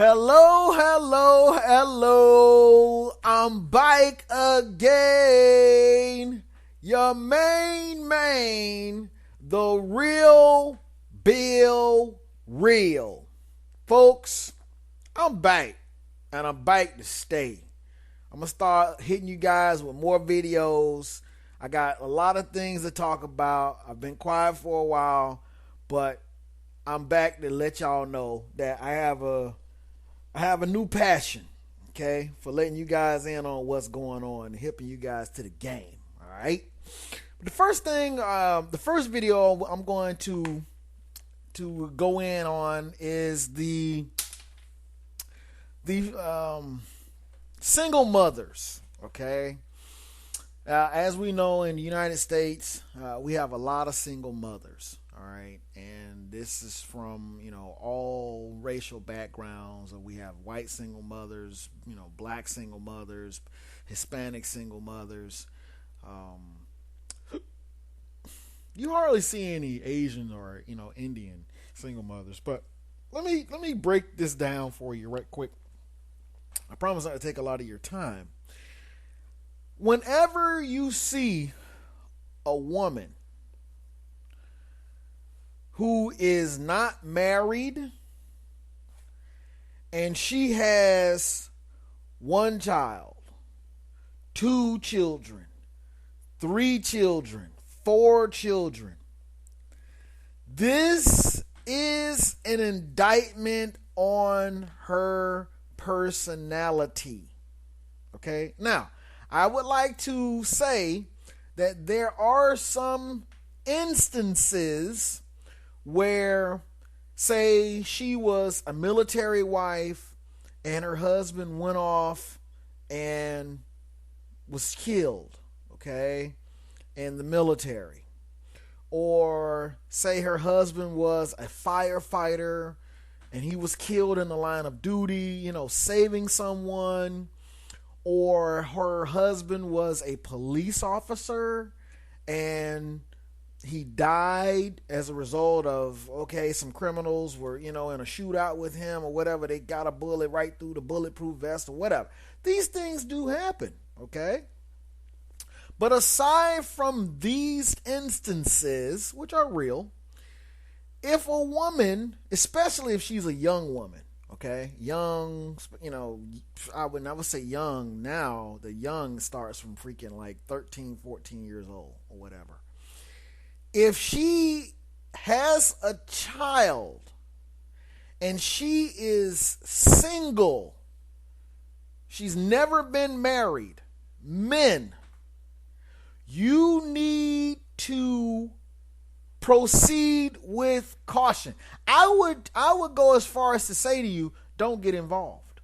Hello, hello, hello. I'm back again. Your main man, the real Bill Real. Folks, I'm back and I'm back to stay. I'm going to start hitting you guys with more videos. I got a lot of things to talk about. I've been quiet for a while, but I'm back to let y'all know that I have a new passion, okay, for letting you guys in on what's going on and hipping you guys to the game, all right? But the first thing, the first video I'm going to go in on is the single mothers, okay? As we know, in the United States, we have a lot of single mothers, all right? And this is from, all racial backgrounds. We have white single mothers, black single mothers, Hispanic single mothers. You hardly see any Asian or, Indian single mothers. But let me break this down for you right quick. I promise not to take a lot of your time. Whenever you see a woman who is not married and she has one child, two children, three children, four children, this is an indictment on her personality. Okay? Now, I would like to say that there are some instances where, say, she was a military wife and her husband went off and was killed, okay, in the military. Or say her husband was a firefighter and he was killed in the line of duty, saving someone. Or her husband was a police officer and he died as a result of, some criminals were, in a shootout with him or whatever. They got a bullet right through the bulletproof vest or whatever. These things do happen, okay? But aside from these instances, which are real, if a woman, especially if she's a young woman, okay, young, I would say young now. The young starts from freaking like 13, 14 years old or whatever. If she has a child and she is single, she's never been married, men, you need to proceed with caution. I would go as far as to say to you, don't get involved.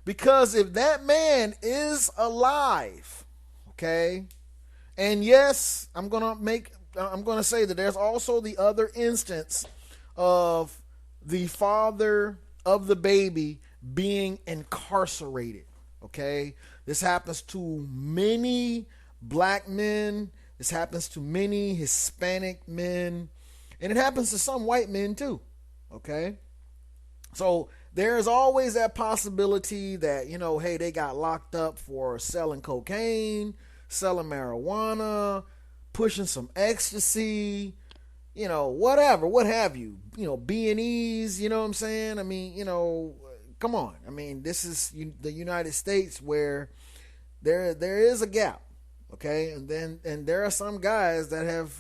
Because if that man is alive, okay, and yes, I'm going to say that there's also the other instance of the father of the baby being incarcerated, okay? This happens to many black men. This happens to many Hispanic men, and it happens to some white men too, okay? So there's always that possibility that, hey, they got locked up for selling cocaine, selling marijuana, pushing some ecstasy, whatever, what have you, B&Es, you know what I'm saying? I mean, come on. I mean, this is the United States where there is a gap. Okay, and there are some guys that have,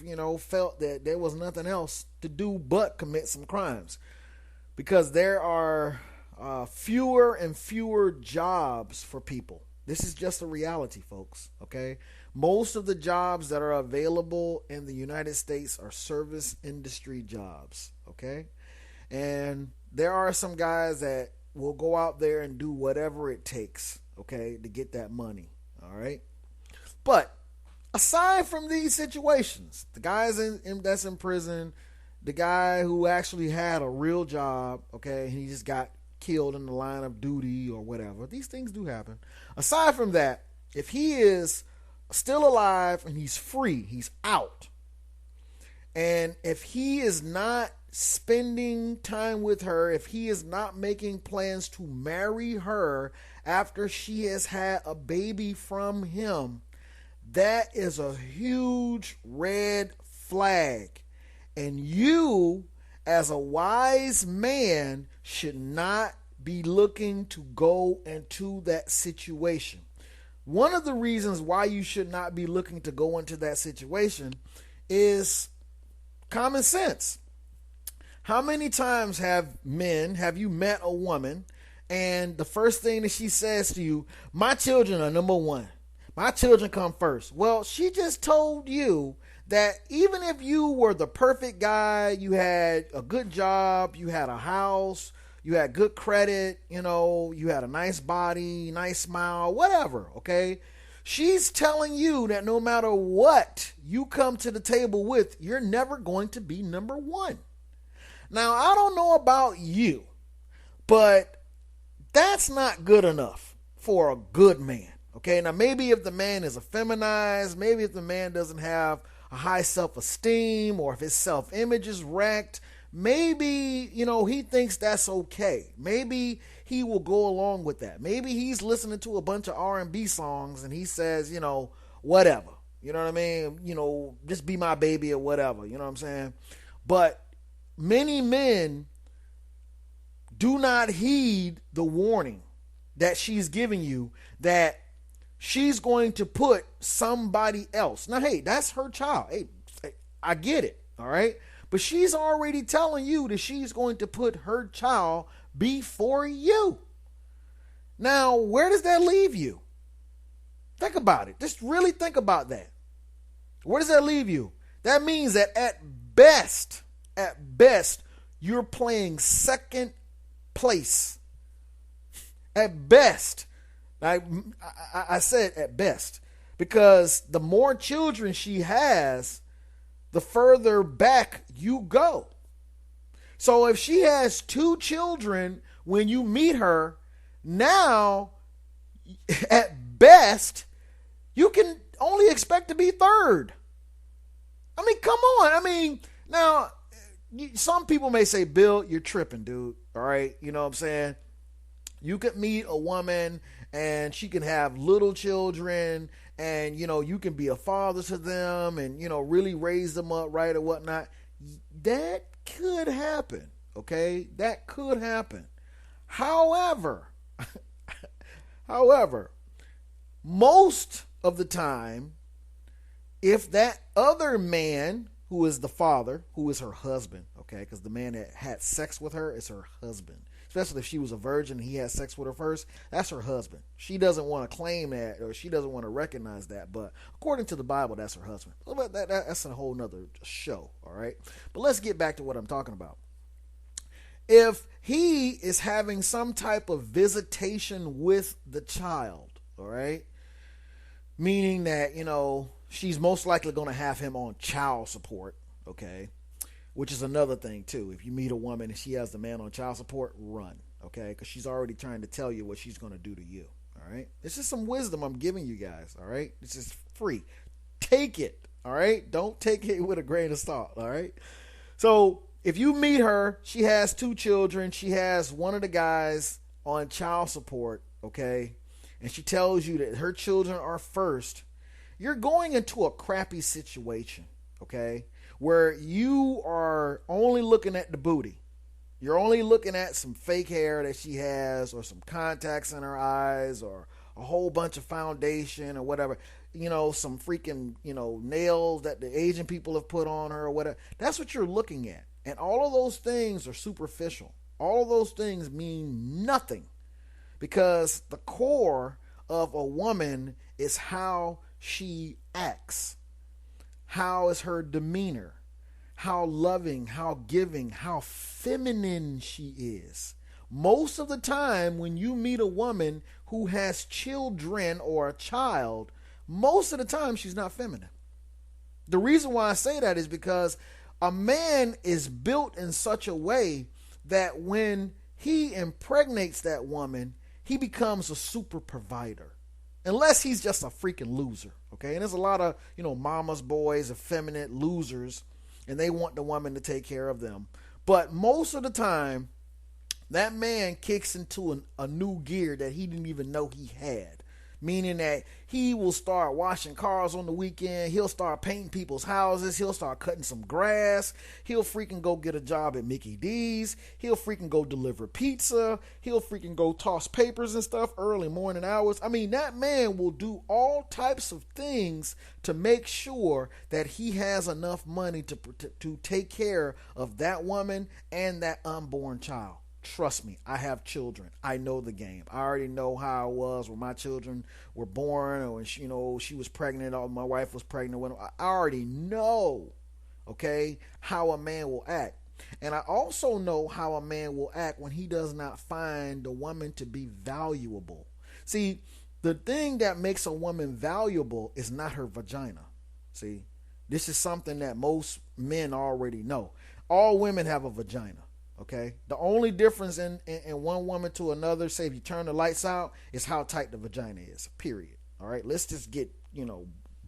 felt that there was nothing else to do but commit some crimes, because there are fewer and fewer jobs for people. This is just a reality, folks. Okay, most of the jobs that are available in the United States are service industry jobs. Okay, and there are some guys that will go out there and do whatever it takes, okay, to get that money. All right. But aside from these situations, the guys that's in prison, the guy who actually had a real job, okay, and he just got killed in the line of duty or whatever, these things do happen. Aside from that, if he is still alive and he's free, he's out, and if he is not spending time with her, if he is not making plans to marry her after she has had a baby from him, that is a huge red flag. And you, as a wise man, should not be looking to go into that situation. One of the reasons why you should not be looking to go into that situation is common sense. How many times have you met a woman and the first thing that she says to you, my children are number one. My children come first. Well, she just told you that even if you were the perfect guy, you had a good job, you had a house, you had good credit, you had a nice body, nice smile, whatever, okay? She's telling you that no matter what you come to the table with, you're never going to be number one. Now, I don't know about you, but that's not good enough for a good man. Okay, now maybe if the man is effeminized, maybe if the man doesn't have a high self-esteem, or if his self-image is wrecked, maybe, he thinks that's okay. Maybe he will go along with that. Maybe he's listening to a bunch of R&B songs and he says, whatever. You know what I mean? Just be my baby or whatever. You know what I'm saying? But many men do not heed the warning that she's giving you that she's going to put somebody else. Now, hey, that's her child. Hey, I get it. All right. But she's already telling you that she's going to put her child before you. Now, where does that leave you? Think about it. Just really think about that. Where does that leave you? That means that at best, you're playing second place. At best. I said at best, because the more children she has, the further back you go. So if she has 2 children when you meet her, now at best, you can only expect to be third. I mean, come on. Now, some people may say, Bill, you're tripping, dude. All right. You know what I'm saying? You could meet a woman and she can have little children and, you can be a father to them and, really raise them up right or whatnot. That could happen. Okay. That could happen. However, most of the time, if that other man who is the father, who is her husband, okay, because the man that had sex with her is her husband. Especially if she was a virgin and he had sex with her first, that's her husband. She doesn't want to claim that, or she doesn't want to recognize that, but according to the Bible, that's her husband. But that's a whole nother show, all right? But let's get back to what I'm talking about. If he is having some type of visitation with the child, all right, meaning that, she's most likely going to have him on child support, okay? Which is another thing, too. If you meet a woman and she has the man on child support, run, okay? Because she's already trying to tell you what she's going to do to you, all right? This is some wisdom I'm giving you guys, all right? This is free. Take it, all right? Don't take it with a grain of salt, all right? So if you meet her, she has 2 children. She has one of the guys on child support, okay? And she tells you that her children are first. You're going into a crappy situation, okay? Where you are only looking at the booty. You're only looking at some fake hair that she has, or some contacts in her eyes, or a whole bunch of foundation or whatever. Some freaking, nails that the Asian people have put on her or whatever. That's what you're looking at. And all of those things are superficial. All of those things mean nothing, because the core of a woman is how she acts. How is her demeanor? How loving, how giving, how feminine she is. Most of the time when you meet a woman who has children or a child, most of the time she's not feminine. The reason why I say that is because a man is built in such a way that when he impregnates that woman, he becomes a super provider. Unless he's just a freaking loser, okay? And there's a lot of, mama's boys, effeminate losers, and they want the woman to take care of them. But most of the time, that man kicks into a new gear that he didn't even know he had. Meaning that he will start washing cars on the weekend. He'll start painting people's houses. He'll start cutting some grass. He'll freaking go get a job at Mickey D's. He'll freaking go deliver pizza. He'll freaking go toss papers and stuff early morning hours. I mean, that man will do all types of things to make sure that he has enough money to take care of that woman and that unborn child. Trust me, I have children. I know the game. I already know how it was when my children were born, or when she was pregnant, or my wife was pregnant. When I already know, okay, how a man will act. And I also know how a man will act when he does not find the woman to be valuable. See, the thing that makes a woman valuable is not her vagina. See, this is something that most men already know. All women have a vagina. Okay, the only difference in one woman to another, say if you turn the lights out, is how tight the vagina is. Period. All right, let's just get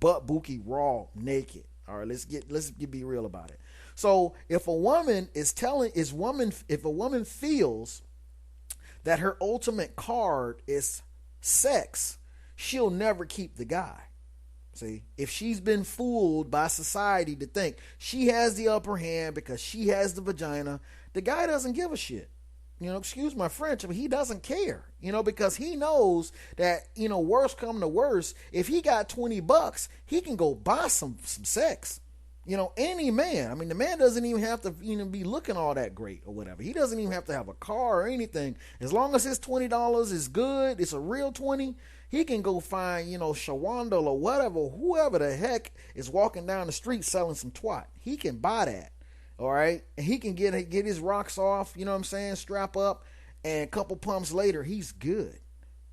butt bookie raw naked. All right, let's be real about it. So if a woman if a woman feels that her ultimate card is sex, she'll never keep the guy. See, if she's been fooled by society to think she has the upper hand because she has the vagina, the guy doesn't give a shit. Excuse my French, but he doesn't care, because he knows that, worst come to worst, if he got $20, he can go buy some sex. Any man, I mean, the man doesn't even have to, be looking all that great or whatever. He doesn't even have to have a car or anything. As long as his $20 is good, it's a real 20, he can go find, Shawanda or whatever, whoever the heck is walking down the street selling some twat. He can buy that. All right. And he can get his rocks off, strap up, and a couple pumps later, he's good.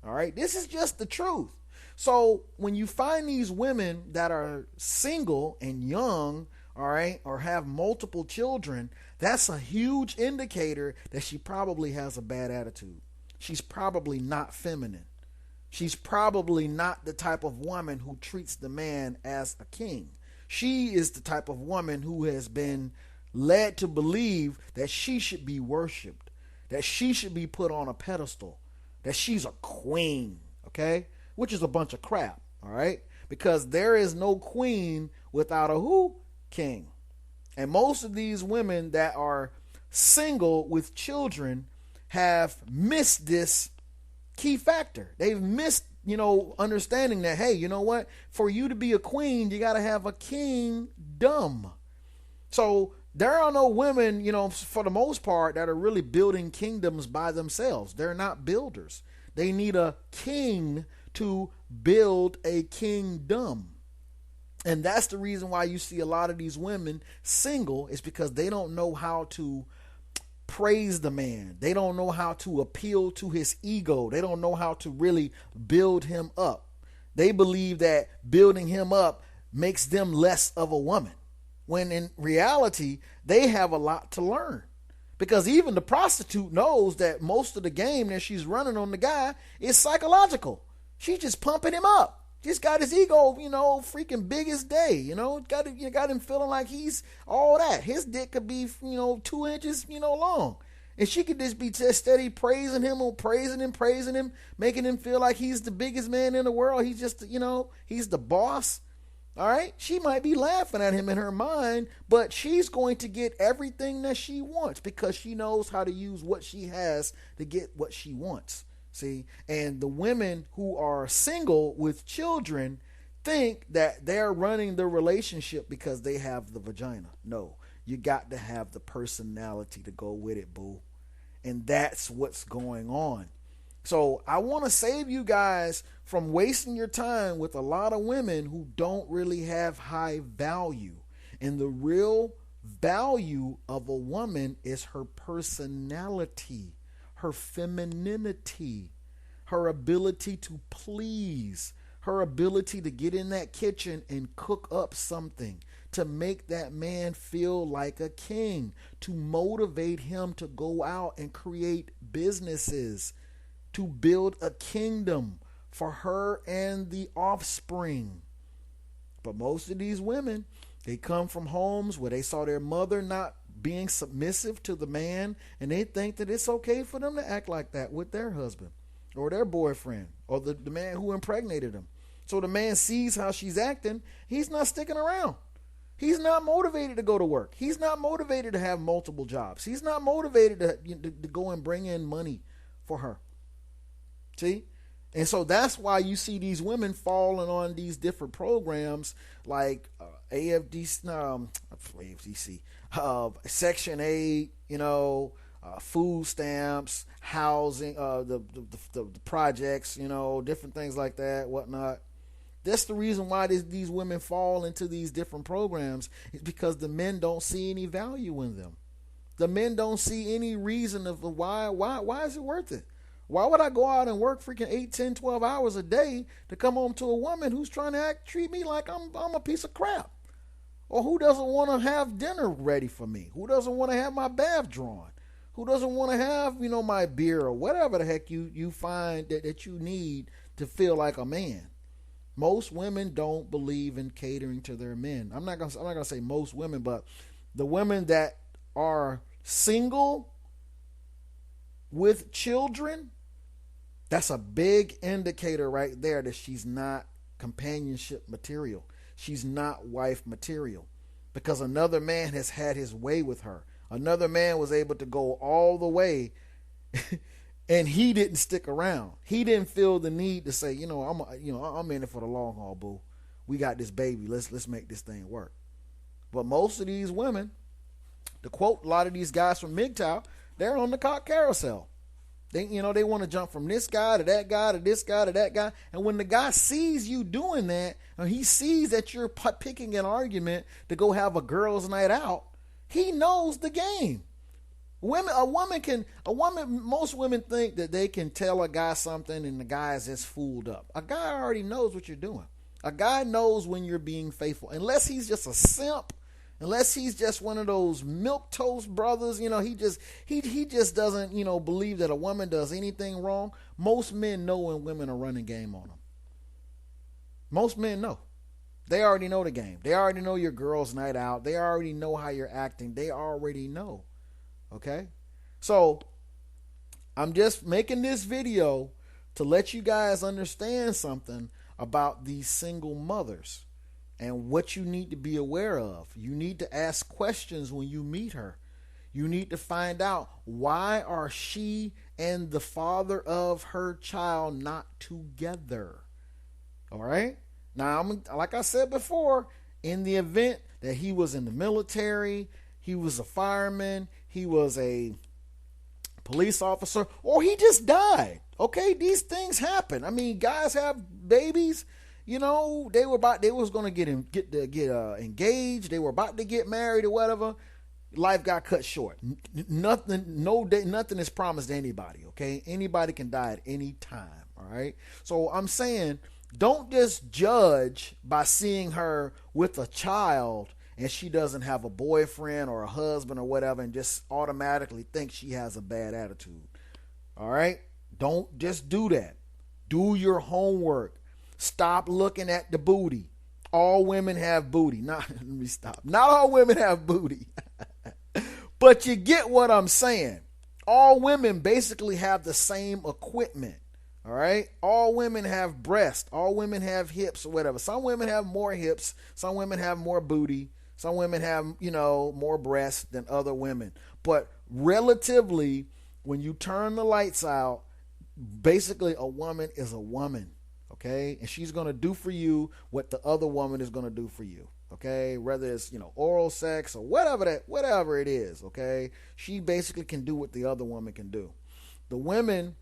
All right. This is just the truth. So when you find these women that are single and young, all right, or have multiple children, that's a huge indicator that she probably has a bad attitude. She's probably not feminine. She's probably not the type of woman who treats the man as a king. She is the type of woman who has been led to believe that she should be worshipped, that she should be put on a pedestal, that she's a queen, okay? Which is a bunch of crap, all right? Because there is no queen without a who? King. And most of these women that are single with children have missed this key factor. They've missed, understanding that, hey, you know what? For you to be a queen, you got to have a kingdom. So there are no women, for the most part, that are really building kingdoms by themselves. They're not builders. They need a king to build a kingdom. And that's the reason why you see a lot of these women single, is because they don't know how to praise the man. They don't know how to appeal to his ego. They don't know how to really build him up. They believe that building him up makes them less of a woman, when in reality, they have a lot to learn. Because even the prostitute knows that most of the game that she's running on the guy is psychological. She's just pumping him up. Just got his ego, freaking big as day. Got him feeling like he's all that. His dick could be, 2 inches, long. And she could just be steady praising him, making him feel like he's the biggest man in the world. He's just, he's the boss. All right. She might be laughing at him in her mind, but she's going to get everything that she wants because she knows how to use what she has to get what she wants. See, and the women who are single with children think that they're running the relationship because they have the vagina. No, you got to have the personality to go with it, boo. And that's what's going on. So I want to save you guys from wasting your time with a lot of women who don't really have high value. And the real value of a woman is her personality, her femininity, her ability to please, her ability to get in that kitchen and cook up something, to make that man feel like a king, to motivate him to go out and create businesses, to build a kingdom for her and the offspring. But most of these women, they come from homes where they saw their mother not being submissive to the man, and they think that it's okay for them to act like that with their husband or their boyfriend or the man who impregnated them. So the man sees how she's acting. He's not sticking around. He's not motivated to go to work. He's not motivated to have multiple jobs. He's not motivated to go and bring in money for her. See? And so that's why you see these women falling on these different programs like AFDC, Section 8, food stamps, housing, the projects, different things like that, whatnot. That's the reason why these women fall into these different programs, is because the men don't see any value in them. The men don't see any reason of why is it worth it? Why would I go out and work freaking 8, 10, 12 hours a day to come home to a woman who's trying to treat me like I'm a piece of crap? Or who doesn't want to have dinner ready for me? Who doesn't want to have my bath drawn? Who doesn't want to have, my beer or whatever the heck you find that you need to feel like a man? Most women don't believe in catering to their men. I'm not gonna say most women, but the women that are single with children, that's a big indicator right there that she's not companionship material. She's not wife material, because another man has had his way with her. Another man was able to go all the way and he didn't stick around. He didn't feel the need to say, I'm in it for the long haul, boo. We got this baby. Let's make this thing work. But most of these women, to quote a lot of these guys from MGTOW, they're on the cock carousel. They want to jump from this guy to that guy to this guy to that guy. And when the guy sees you doing that, and he sees that you're picking an argument to go have a girls' night out, he knows the game. Most women think that they can tell a guy something and the guy is just fooled up. A guy already knows what you're doing. A guy knows when you're being faithful. Unless he's just a simp, unless he's just one of those milquetoast brothers, he just doesn't, believe that a woman does anything wrong. Most men know when women are running game on them. Most men know. They already know the game. They already know your girls' night out. They already know how you're acting. They already know. Okay? So I'm just making this video to let you guys understand something about these single mothers and what you need to be aware of. You need to ask questions when you meet her. You need to find out, why are she and the father of her child not together? All right? Now, like I said before, in the event that he was in the military, he was a fireman, he was a police officer, or he just died. Okay, these things happen. I mean, guys have babies. They was going to get engaged. They were about to get married or whatever. Life got cut short. Nothing is promised to anybody. Okay, anybody can die at any time. All right. So I'm saying, don't just judge by seeing her with a child and she doesn't have a boyfriend or a husband or whatever and just automatically think she has a bad attitude. All right? Don't just do that. Do your homework. Stop looking at the booty. All women have booty. Let me stop. Not all women have booty. But you get what I'm saying. All women basically have the same equipment. All right. All women have breasts. All women have hips or whatever. Some women have more hips. Some women have more booty. Some women have, more breasts than other women. But relatively, when you turn the lights out, basically a woman is a woman. Okay. And she's going to do for you what the other woman is going to do for you. Okay. Whether it's, oral sex or whatever it is. Okay. She basically can do what the other woman can do. The women.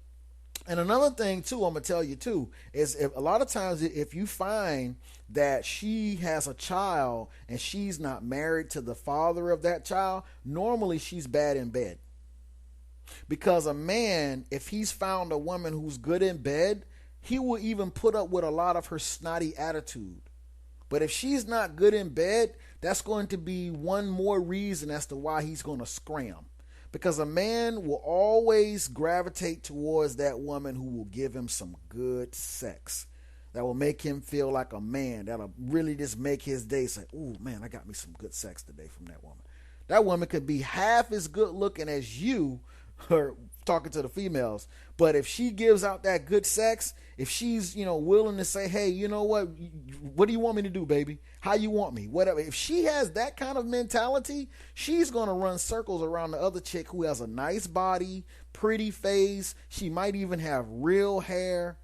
And another thing too, I'm gonna tell you too, is a lot of times if you find that she has a child and she's not married to the father of that child, normally she's bad in bed. Because a man, if he's found a woman who's good in bed, he will even put up with a lot of her snotty attitude. But if she's not good in bed, that's going to be one more reason as to why he's going to scram. Because a man will always gravitate towards that woman who will give him some good sex. That will make him feel like a man. That'll really just make his day say, "Ooh, man, I got me some good sex today from that woman." That woman could be half as good looking as you, or talking to the females. But if she gives out that good sex, if she's, willing to say, hey, you know what do you want me to do, baby? How you want me? Whatever. If she has that kind of mentality, she's going to run circles around the other chick who has a nice body, pretty face. She might even have real hair.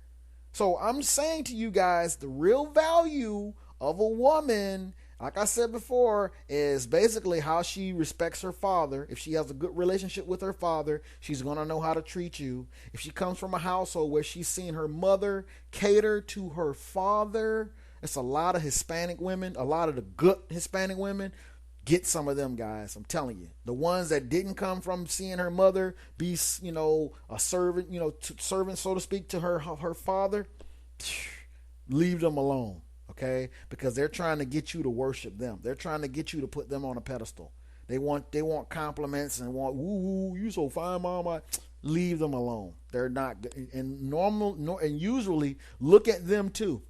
So I'm saying to you guys, the real value of a woman, like I said before, is basically how she respects her father. If she has a good relationship with her father, she's going to know how to treat you. If she comes from a household where she's seen her mother cater to her father, it's a lot of Hispanic women, a lot of the good Hispanic women. Get some of them, guys. I'm telling you. The ones that didn't come from seeing her mother be, a servant, servant, so to speak, to her father, leave them alone. Okay, because they're trying to get you to worship them. They're trying to get you to put them on a pedestal. They want compliments and want, woo, you so fine, mama. Leave them alone. They're not. And usually look at them too.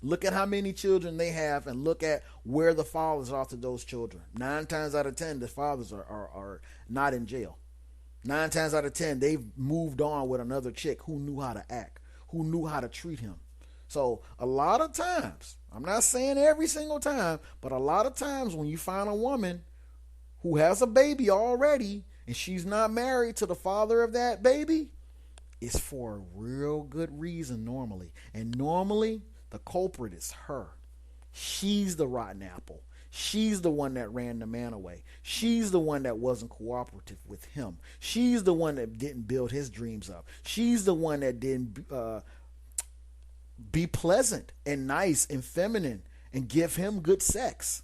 Look at how many children they have, and look at where the fathers are to those children. 9 times out of 10, the fathers are not in jail. 9 times out of 10, they've moved on with another chick who knew how to act, who knew how to treat him. So a lot of times, I'm not saying every single time, but a lot of times when you find a woman who has a baby already and she's not married to the father of that baby, it's for a real good reason normally. And normally the culprit is her. She's the rotten apple. She's the one that ran the man away. She's the one that wasn't cooperative with him. She's the one that didn't build his dreams up. She's the one that didn't be pleasant and nice and feminine and give him good sex.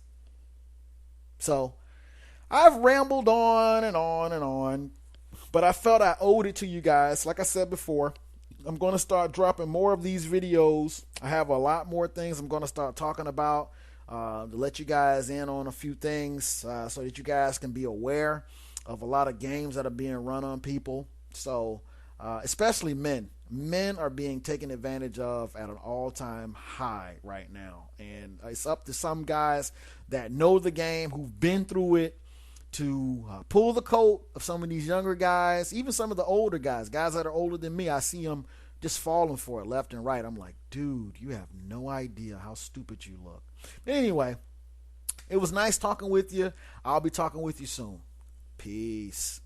So I've rambled on and on and on, but I felt I owed it to you guys. Like I said before, I'm going to start dropping more of these videos. I have a lot more things I'm going to start talking about to let you guys in on a few things so that you guys can be aware of a lot of games that are being run on people. So especially men. Men are being taken advantage of at an all-time high right now. And it's up to some guys that know the game, who've been through it, to pull the coat of some of these younger guys, even some of the older guys that are older than me. I see them just falling for it left and right. I'm like, dude, you have no idea how stupid you look. But anyway, it was nice talking with you. I'll be talking with you soon. Peace.